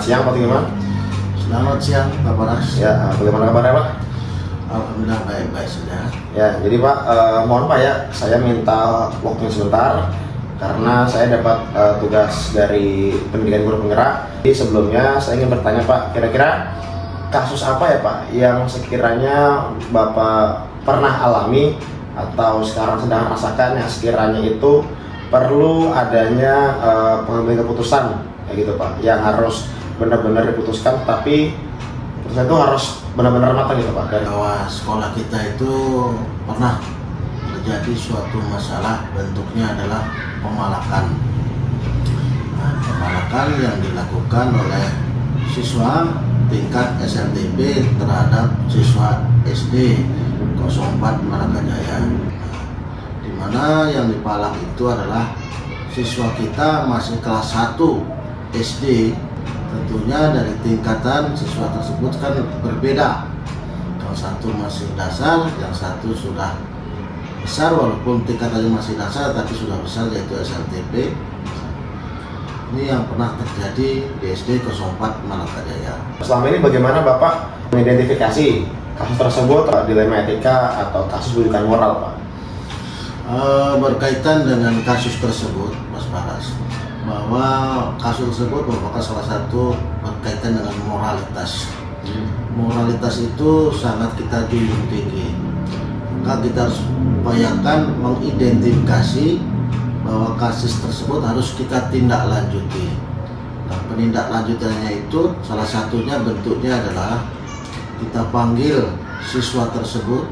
Selamat siang Pak Timan. Selamat siang Pak Paras. Ya, bagaimana kabarnya Pak? Alhamdulillah baik-baik saja. Ya, jadi Pak, mohon Pak ya, saya minta waktunya sebentar karena saya dapat tugas dari pendidikan guru penggerak. Jadi sebelumnya saya ingin bertanya Pak, kira-kira kasus apa ya Pak yang sekiranya Bapak pernah alami atau sekarang sedang rasakan yang sekiranya itu perlu adanya pengambilan keputusan kayak gitu Pak, yang harus benar-benar diputuskan, tapi keputusan itu harus benar-benar matang gitu Pak. Bahwa sekolah kita itu pernah terjadi suatu masalah, bentuknya adalah pemalakan. Nah, pemalakan yang dilakukan oleh siswa tingkat SLTP terhadap siswa SD 04 Malaka Jaya, di mana yang dipalak itu adalah siswa kita masih kelas 1 SD. Tentunya dari tingkatan siswa tersebut kan berbeda. Yang satu masih dasar, yang satu sudah besar, walaupun tingkatannya masih dasar tapi sudah besar, yaitu SLTP. Ini yang pernah terjadi di SD 04 Malaka Jaya. Selama ini bagaimana Bapak mengidentifikasi kasus tersebut, dilema etika atau kasus bujukan moral Pak? Berkaitan dengan kasus tersebut, Mas Paras, bahwa kasus tersebut merupakan salah satu berkaitan dengan moralitas. Moralitas itu sangat kita junjung tinggi. Maka kita harus upayakan mengidentifikasi bahwa kasus tersebut harus kita tindak lanjuti. Nah, penindaklanjutannya itu salah satunya bentuknya adalah kita panggil siswa tersebut,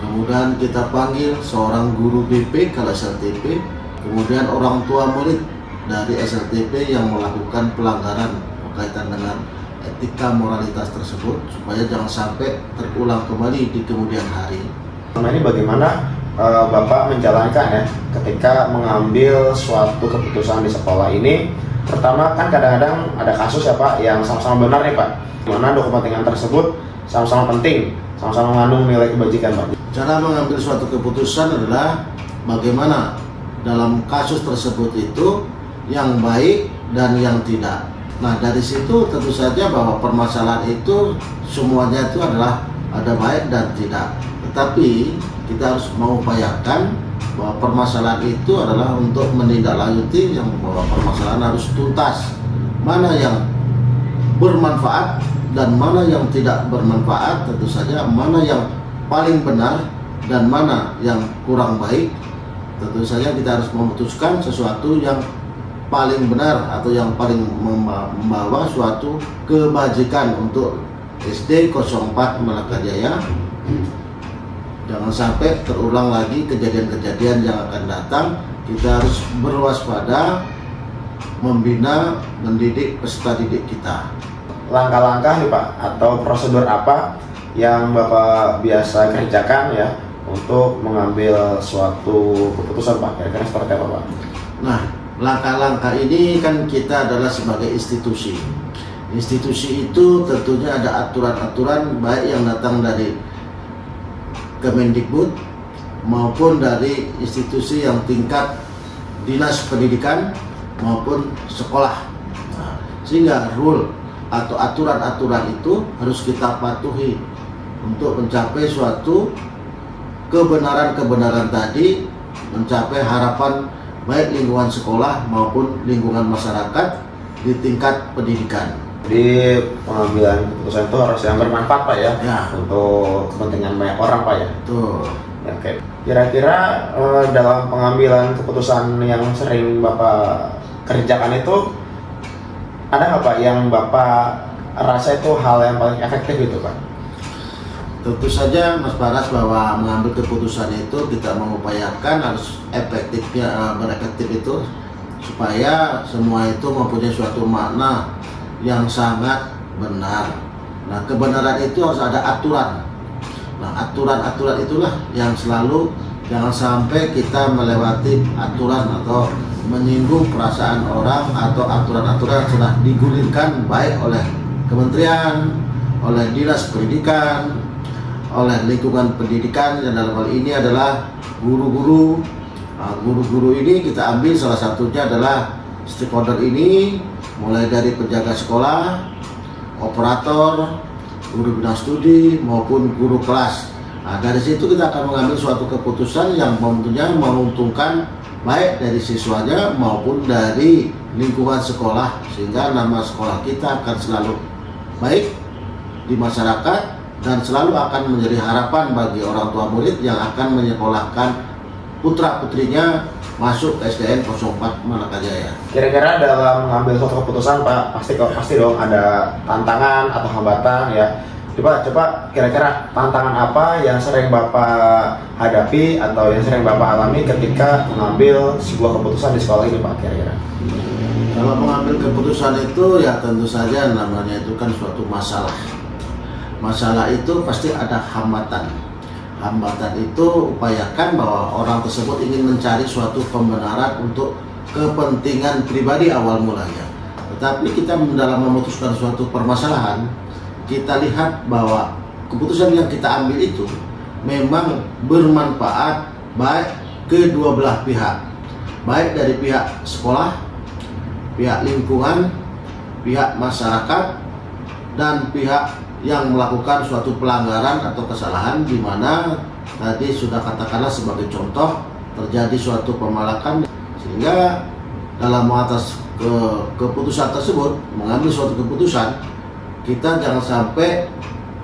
kemudian kita panggil seorang guru BP kalau SLTP, kemudian orang tua murid dari SLTP yang melakukan pelanggaran berkaitan dengan etika moralitas tersebut, supaya jangan sampai terulang kembali di kemudian hari. Nah, ini bagaimana Bapak menjalankan ya ketika mengambil suatu keputusan di sekolah ini? Pertama kan kadang-kadang ada kasus ya Pak yang sama-sama benar nih Pak, dimana dokumen kepentingan tersebut sama-sama penting, sama-sama mengandung nilai kebajikan Pak. Cara mengambil suatu keputusan adalah bagaimana dalam kasus tersebut itu yang baik dan yang tidak. Nah, dari situ tentu saja bahwa permasalahan itu semuanya itu adalah ada baik dan tidak. Tetapi kita harus mengupayakan bahwa permasalahan itu adalah untuk menindaklanjuti, yang bahwa permasalahan harus tuntas. Mana yang bermanfaat dan mana yang tidak bermanfaat, tentu saja mana yang paling benar dan mana yang kurang baik. Tentu saja kita harus memutuskan sesuatu yang paling benar atau yang paling membawa suatu kebajikan untuk SD 04 Malaka Jaya. Jangan sampai terulang lagi kejadian-kejadian yang akan datang. Kita harus berwaspada, membina, mendidik peserta didik kita. Langkah-langkah nih Pak atau prosedur apa yang Bapak biasa kerjakan ya untuk mengambil suatu keputusan Pak? Kira-kira seperti apa Pak? Nah, langkah-langkah ini kan kita adalah sebagai institusi. Institusi itu tentunya ada aturan-aturan baik yang datang dari Kemendikbud maupun dari institusi yang tingkat dinas pendidikan maupun sekolah. Nah, sehingga rule atau aturan-aturan itu harus kita patuhi untuk mencapai suatu kebenaran-kebenaran tadi, mencapai harapan baik lingkungan sekolah maupun lingkungan masyarakat di tingkat pendidikan. Jadi pengambilan keputusan itu harus yang bermanfaat Pak ya, untuk kepentingan banyak orang Pak ya. Betul. Ya, oke. Kira-kira dalam pengambilan keputusan yang sering Bapak kerjakan itu ada nggak Pak yang Bapak rasa itu hal yang paling efektif gitu Pak? Tentu saja Mas Paras bahwa mengambil keputusan itu kita mengupayakan harus efektifnya, berefektif itu supaya semua itu mempunyai suatu makna yang sangat benar. Nah, kebenaran itu harus ada aturan. Nah, aturan-aturan itulah yang selalu jangan sampai kita melewati aturan atau menyinggung perasaan orang, atau aturan-aturan yang sudah digulirkan baik oleh kementerian, oleh dinas pendidikan, oleh lingkungan pendidikan, dan dalam hal ini adalah guru-guru. Nah, guru-guru ini kita ambil salah satunya adalah stakeholder ini mulai dari penjaga sekolah, operator, guru bidang studi maupun guru kelas. Nah, dari situ kita akan mengambil suatu keputusan yang tentunya menguntungkan baik dari siswanya maupun dari lingkungan sekolah, sehingga nama sekolah kita akan selalu baik di masyarakat dan selalu akan menjadi harapan bagi orang tua murid yang akan menyekolahkan putra-putrinya masuk ke SDN 04 Malakajaya. Kira-kira dalam mengambil suatu keputusan Pak, pasti dong ada tantangan atau hambatan ya. Coba kira-kira tantangan apa yang sering Bapak hadapi atau yang sering Bapak alami ketika mengambil sebuah keputusan di sekolah ini Pak, kira-kira? Kalau mengambil keputusan itu ya tentu saja namanya itu kan suatu masalah. Masalah itu pasti ada hambatan. Hambatan itu upayakan bahwa orang tersebut ingin mencari suatu pembenaran untuk kepentingan pribadi awal mulanya. Tetapi kita dalam memutuskan suatu permasalahan, kita lihat bahwa keputusan yang kita ambil itu memang bermanfaat baik kedua belah pihak, baik dari pihak sekolah, pihak lingkungan, pihak masyarakat, dan pihak yang melakukan suatu pelanggaran atau kesalahan, di mana tadi sudah katakanlah sebagai contoh terjadi suatu pemalakan, sehingga dalam mengatas keputusan tersebut, mengambil suatu keputusan, kita jangan sampai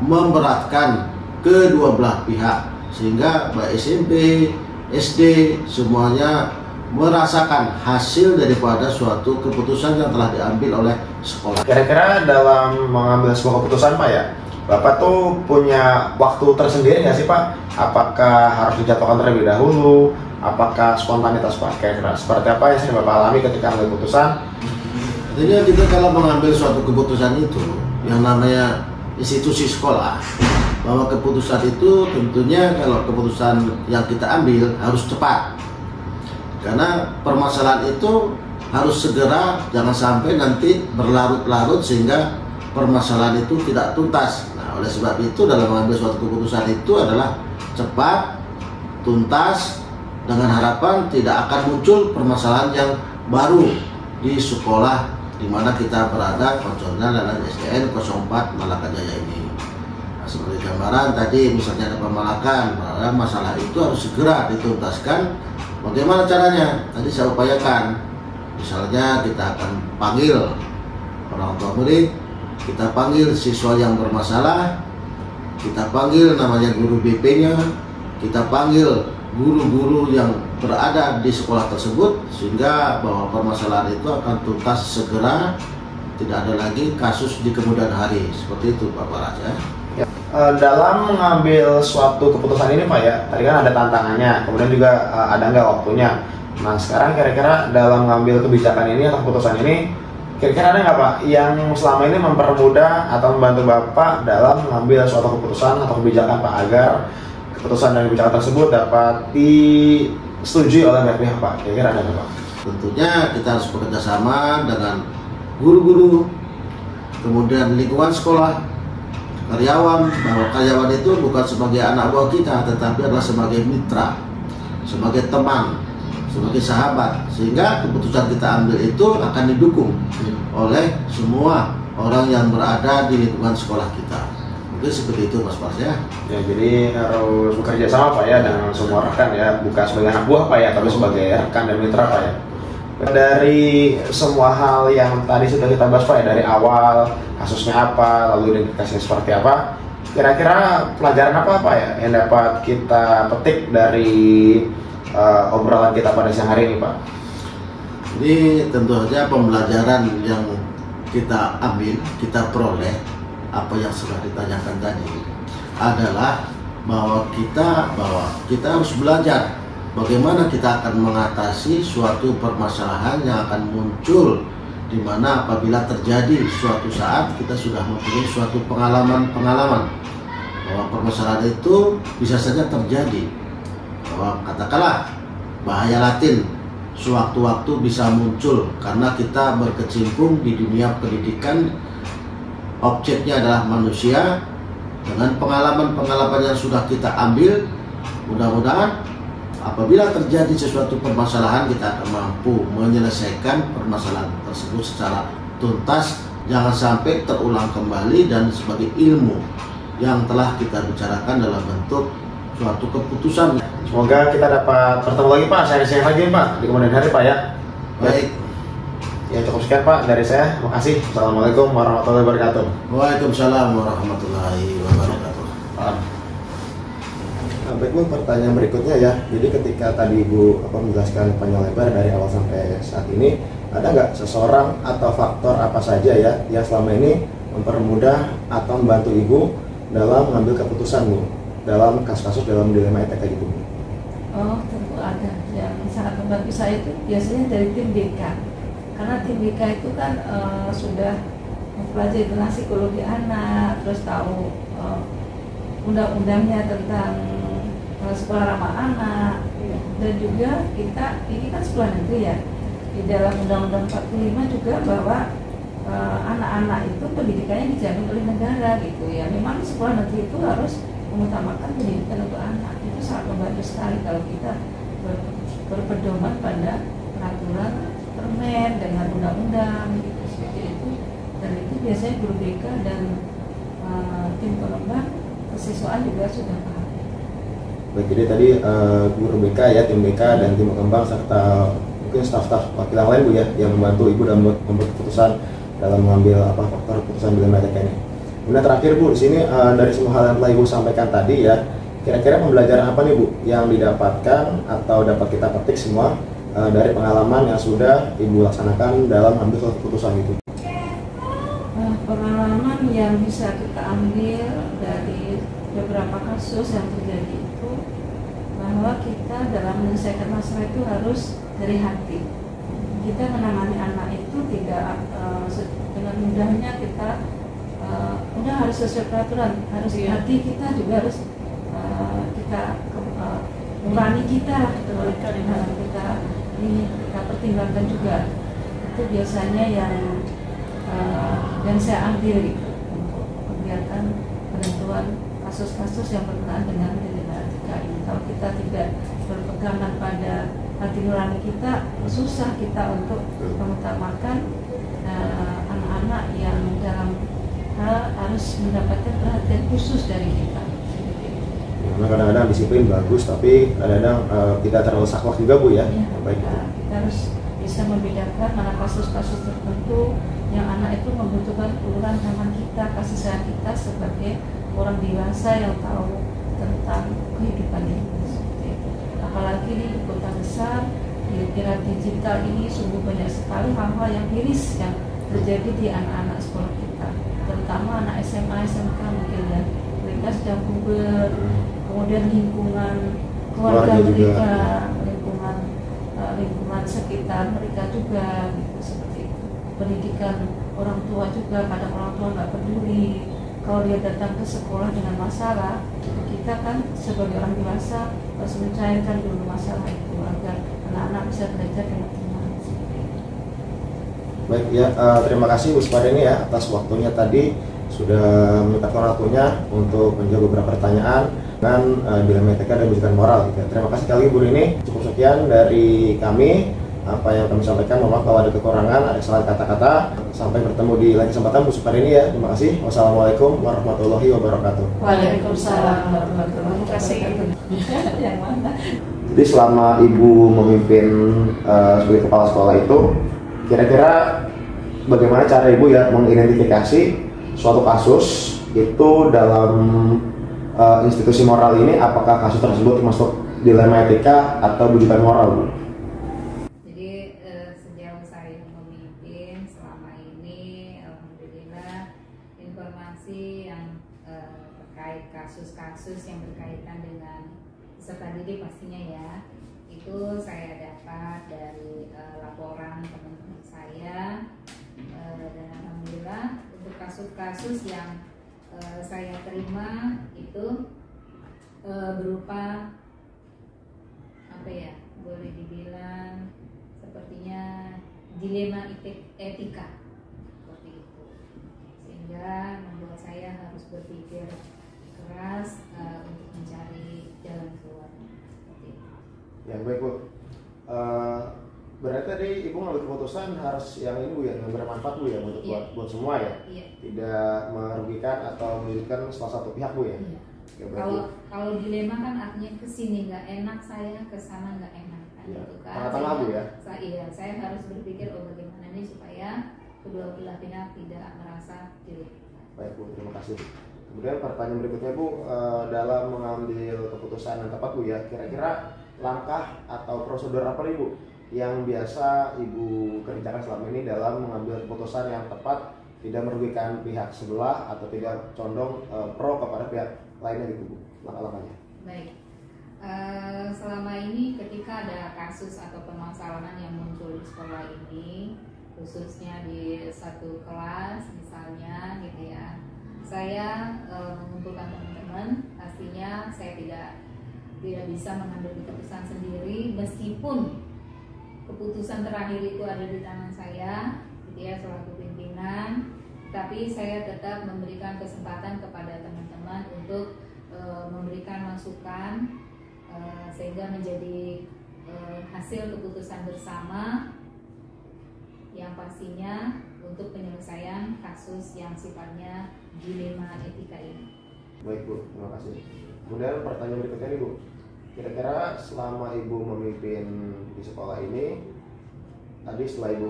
memberatkan kedua belah pihak, sehingga baik SMP, SD semuanya merasakan hasil daripada suatu keputusan yang telah diambil oleh sekolah. Kira-kira dalam mengambil sebuah keputusan Pak ya, Bapak tuh punya waktu tersendiri nggak sih Pak? Apakah harus dijadwalkan terlebih dahulu? Apakah spontanitas Pak? Kira-kira seperti apa yang sering Bapak alami ketika ambil keputusan? Jadi kita kalau mengambil suatu keputusan itu, yang namanya institusi sekolah, bahwa keputusan itu tentunya kalau keputusan yang kita ambil harus cepat, karena permasalahan itu harus segera, jangan sampai nanti berlarut-larut sehingga permasalahan itu tidak tuntas. Nah, oleh sebab itu dalam mengambil suatu keputusan itu adalah cepat, tuntas, dengan harapan tidak akan muncul permasalahan yang baru di sekolah di mana kita berada, contohnya adalah SDN 04 Malakajaya ini. Nah, seperti gambaran tadi, misalnya ada pemalakan, masalah itu harus segera dituntaskan. Bagaimana caranya? Tadi saya upayakan, misalnya kita akan panggil orang tua murid, kita panggil siswa yang bermasalah, kita panggil namanya guru BP-nya, kita panggil guru-guru yang berada di sekolah tersebut, sehingga bahwa permasalahan itu akan tuntas segera, tidak ada lagi kasus di kemudian hari. Seperti itu Pak Baras ya. Dalam mengambil suatu keputusan ini Pak ya, tadi kan ada tantangannya, kemudian juga ada nggak waktunya. Nah sekarang kira-kira dalam mengambil kebijakan ini atau keputusan ini, kira-kira ada nggak Pak yang selama ini mempermudah atau membantu Bapak dalam mengambil suatu keputusan atau kebijakan Pak, agar keputusan dan kebijakan tersebut dapat disetujui oleh banyak pihak Pak? Kira-kira ada nggak Pak? Tentunya kita harus bekerja sama dengan guru-guru, kemudian lingkungan sekolah, karyawan, bahwa karyawan itu bukan sebagai anak buah kita, tetapi adalah sebagai mitra, sebagai teman, sebagai sahabat, sehingga keputusan kita ambil itu akan didukung oleh semua orang yang berada di lingkungan sekolah kita. Mungkin seperti itu Mas Pars ya. Ya, jadi harus bekerja sama Pak ya dengan semua rekan ya, bukan sebagai anak buah Pak ya, tapi sebagai rekan dan mitra Pak ya. Dari semua hal yang tadi sudah kita bahas Pak ya, dari awal kasusnya apa, lalu identifikasinya seperti apa, kira-kira pelajaran apa Pak ya yang dapat kita petik dari obrolan kita pada siang hari ini Pak? Jadi tentu saja pembelajaran yang kita ambil, kita peroleh, apa yang sudah ditanyakan tadi adalah bahwa kita harus belajar bagaimana kita akan mengatasi suatu permasalahan yang akan muncul, di mana apabila terjadi suatu saat kita sudah mempunyai suatu pengalaman bahwa permasalahan itu bisa saja terjadi, bahwa katakanlah bahaya laten sewaktu-waktu bisa muncul karena kita berkecimpung di dunia pendidikan. Objeknya adalah manusia. Dengan pengalaman-pengalaman yang sudah kita ambil, mudah-mudahan apabila terjadi sesuatu permasalahan, kita akan mampu menyelesaikan permasalahan tersebut secara tuntas, jangan sampai terulang kembali dan sebagai ilmu yang telah kita bicarakan dalam bentuk suatu keputusan. Semoga kita dapat bertemu lagi Pak, sharing-sharing lagi Pak di kemudian hari Pak ya. Baik. Ya cukup sekian Pak dari saya. Terima kasih. Assalamualaikum warahmatullahi wabarakatuh. Waalaikumsalam warahmatullahi wabarakatuh. Nah, baik Bu, pertanyaan berikutnya ya. Jadi ketika tadi Ibu menjelaskan panjang lebar dari awal sampai saat ini, ada nggak seseorang atau faktor apa saja ya yang selama ini mempermudah atau membantu Ibu dalam mengambil keputusan Bu dalam kasus-kasus dalam dilema ETK gitu Bu? Oh, tentu ada. Yang sangat membantu saya itu biasanya dari tim BK. Karena tim BK itu kan sudah mempelajari tentang psikologi anak, terus tahu undang-undangnya tentang sekolah ramah anak, dan juga kita ini kan sekolah negeri ya. Di dalam Undang-Undang 45 juga bahwa anak-anak itu pendidikannya dijamin oleh negara gitu ya. Memang sekolah negeri itu harus mengutamakan pendidikan untuk anak. Itu sangat membantu sekali kalau kita berpedoman pada peraturan permen dengan undang-undang gitu, seperti itu. Dan itu biasanya guru BK dan tim pengembang kesiswaan juga sudah paham. Baik, jadi tadi guru BK ya, tim BK dan tim pengembang serta mungkin staf-staf wakil yang lain Bu ya yang membantu Ibu dalam membuat keputusan dalam mengambil faktor keputusan dilema ETK ini. Kemudian terakhir Bu, di sini dari semua hal yang telah Ibu sampaikan tadi ya, kira-kira pembelajaran apa nih Bu yang didapatkan atau dapat kita petik semua dari pengalaman yang sudah Ibu laksanakan dalam ambil keputusan itu? Pengalaman yang bisa kita ambil dari beberapa kasus yang terjadi itu bahwa kita dalam menyelesaikan masalah itu harus dari hati. Kita menangani anak itu tidak dengan mudahnya kita udah harus sesuai peraturan, harus hati kita juga harus kita nurani kita lah, kita pertimbangkan juga. Itu biasanya yang saya ambil gitu untuk kegiatan penentuan kasus-kasus yang berkenaan dengan dilema etika ini. Kalau kita tidak berpegangan pada hati nurani kita, susah kita untuk mengutamakan anak-anak yang dalam hal harus mendapatkan perhatian khusus dari kita. Karena kadang-kadang disiplin bagus, tapi kadang-kadang tidak terlalu saklek juga Bu ya. Baik. Kita harus bisa membedakan mana kasus-kasus tertentu yang anak itu membutuhkan uluran tangan kita, kasih sayang kita sebagai orang dewasa yang tahu tentang kehidupan ini. Apalagi di kota besar, di era digital ini sungguh banyak sekali hal-hal yang miris yang terjadi di anak-anak sekolah kita, terutama anak SMA, SMK mungkin ya. Mereka sedang puber, kemudian lingkungan keluarga mereka, lingkungan sekitar mereka juga gitu, seperti itu. Pendidikan orang tua juga, kadang orang tua nggak peduli kalau dia datang ke sekolah dengan masalah. Kita kan sebagai orang dewasa harus mencairkan dulu masalah itu agar anak-anak bisa belajar dengan tenang. Baik ya, terima kasih Bu Supareni ya atas waktunya tadi, sudah menyempatkan waktunya untuk menjawab beberapa pertanyaan dengan dilema etika dan pendidikan moral gitu. Terima kasih sekali Bu Rini. Cukup sekian dari kami apa yang kami sampaikan. Mohon maaf kalau ada kekurangan, ada kesalahan kata-kata. Sampai bertemu di lain kesempatan Bu Supareni ya. Terima kasih. Wassalamualaikum warahmatullahi wabarakatuh. Waalaikumsalam warahmatullahi wabarakatuh. Yang mana? Jadi selama Ibu memimpin sebagai kepala sekolah itu, kira-kira bagaimana cara Ibu ya mengidentifikasi suatu kasus itu dalam institusi moral ini, apakah kasus tersebut termasuk dilema etika atau bujukan moral Bu? Jadi sejauh saya memimpin selama ini, alhamdulillah informasi yang terkait kasus-kasus yang berkaitan dengan peserta didik pastinya ya, itu saya dapat dari laporan teman-teman saya, dan alhamdulillah untuk kasus-kasus yang saya terima itu berupa apa ya, boleh dibilang sepertinya dilema etika seperti itu, sehingga membuat saya harus berpikir keras untuk mencari jalan keluar seperti itu. Ya baik Bu, Berarti tadi Ibu ngambil keputusan harus yang ini Bu ya, yang bermanfaat Bu ya untuk buat semua ya. Iya. Tidak merugikan atau menyulitkan salah satu pihak Bu ya. Iya. Oke, berarti Kalau dilema kan artinya kesini nggak enak saya, kesana nggak enak kan, Iya. gitu kan. Tengah-tengah Bu ya. Saya harus berpikir bagaimana nih supaya kedua belah pihak tidak merasa dirugikan. Baik Bu, terima kasih. Kemudian pertanyaan berikutnya Bu, dalam mengambil keputusan yang tepat Bu ya, kira-kira langkah atau prosedur apa nih Bu yang biasa Ibu kerjakan selama ini dalam mengambil keputusan yang tepat, tidak merugikan pihak sebelah atau tidak condong pro kepada pihak lainnya gitu Bu, langkah-langkahnya? Baik, selama ini ketika ada kasus atau permasalahan yang muncul di sekolah ini, khususnya di satu kelas misalnya gitu ya, saya mengumpulkan teman-teman. Pastinya saya tidak bisa mengambil keputusan sendiri, meskipun keputusan terakhir itu ada di tangan saya gitu ya selaku pimpinan, tapi saya tetap memberikan kesempatan kepada teman-teman untuk memberikan masukan sehingga menjadi hasil keputusan bersama yang pastinya untuk penyelesaian kasus yang sifatnya dilema etika ini. Baik Bu, terima kasih. Kemudian pertanyaan berikutnya nih Bu, kira-kira selama Ibu memimpin di sekolah ini, tadi setelah Ibu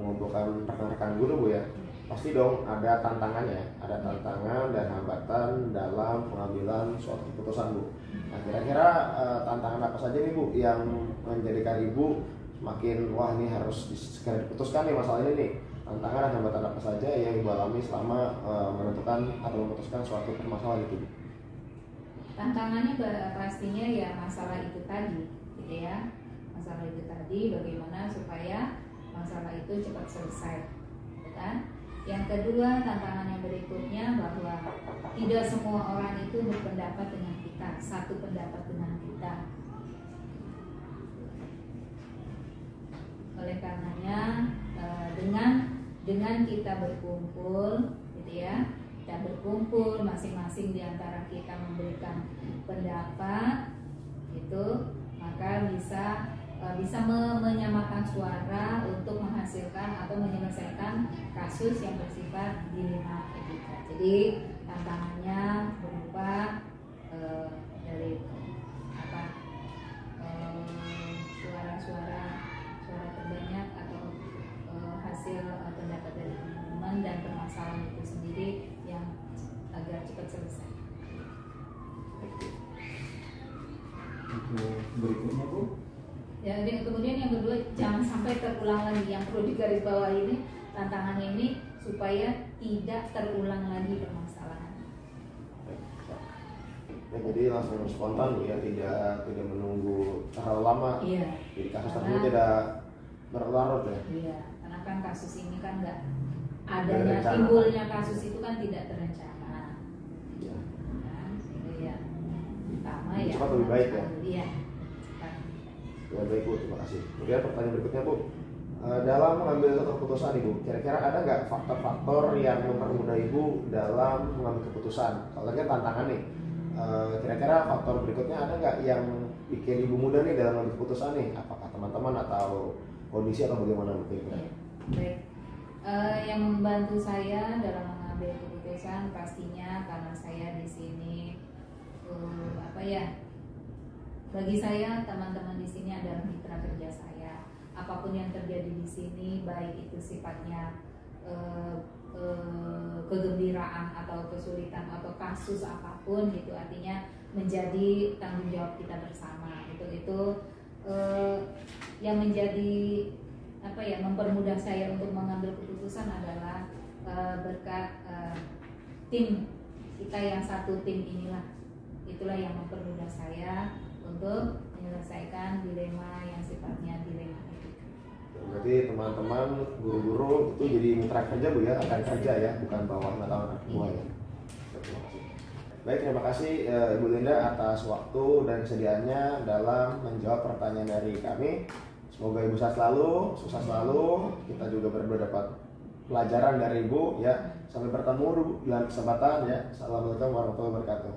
mengumpulkan rekan-rekan guru Bu ya, pasti dong ada tantangannya, ada tantangan dan hambatan dalam pengambilan suatu keputusan Bu. Nah kira-kira tantangan apa saja nih Bu yang menjadikan Ibu semakin wah ini harus segera diputuskan nih masalah ini nih? Tantangan dan hambatan apa saja yang Ibu alami selama menentukan atau memutuskan suatu permasalahan itu Bu? Tantangannya pastinya ya masalah itu tadi gitu ya, masalah itu tadi bagaimana supaya masalah itu cepat selesai, kan? Yang kedua, tantangan yang berikutnya bahwa tidak semua orang itu berpendapat dengan kita, satu pendapat dengan kita. Oleh karenanya dengan kita berkumpul gitu ya, kita berkumpul masing-masing di antara kita memberikan pendapat itu, maka bisa menyamakan suara untuk menghasilkan atau menyelesaikan kasus yang bersifat dilema etika. Jadi tantangannya berupa dari suara terbanyak atau hasil pendapat dari teman-teman dan permasalahan itu sendiri yang agar cepat selesai. Berikutnya Bu. Ya, dan kemudian yang kedua, jangan sampai terulang lagi. Yang perlu digarisbawahi ini, tantangannya ini supaya tidak terulang lagi permasalahan. Ya, jadi langsung spontan Bu ya, tidak menunggu terlalu lama. Iya. Jadi kasus tersebut tidak berlarut ya. Iya, karena kan kasus ini kan nggak Berencana. timbulnya kasus itu kan tidak terencana. Iya. Nah, sehingga ya pertama Lebih ya cepat lebih baik ya. Iya. cepat. Ya baik Bu, terima kasih. Kemudian pertanyaan berikutnya Bu, dalam mengambil satu keputusan Ibu, kira-kira ada nggak faktor-faktor yang mempermudah Ibu dalam mengambil keputusan? Kalau kan tantangan nih, kira-kira faktor berikutnya ada nggak yang bikin Ibu mudah nih dalam mengambil keputusan nih? Apakah teman-teman atau kondisi atau bagaimana Bu kira-kira? Iya. Baik. Yang membantu saya dalam mengambil keputusan pastinya karena saya di sini bagi saya teman-teman di sini adalah mitra kerja saya. Apapun yang terjadi di sini, baik itu sifatnya kegembiraan atau kesulitan atau kasus apapun gitu, artinya menjadi tanggung jawab kita bersama. Itu yang menjadi mempermudah saya untuk mengambil keputusan adalah berkat tim kita yang satu tim inilah. Itulah yang mempermudah saya untuk menyelesaikan dilema yang sifatnya dilema etika. Berarti teman-teman guru-guru itu jadi mitra kerja Bu ya, akan kerja ya, bukan bawahan atau anak buah ya. Terima kasih. Baik, terima kasih Ibu Linda atas waktu dan kesediaannya dalam menjawab pertanyaan dari kami. Semoga Ibu sehat selalu, sukses selalu. Kita juga berdua dapat pelajaran dari Ibu ya. Sampai bertemu dalam kesempatan ya. Assalamualaikum warahmatullahi wabarakatuh.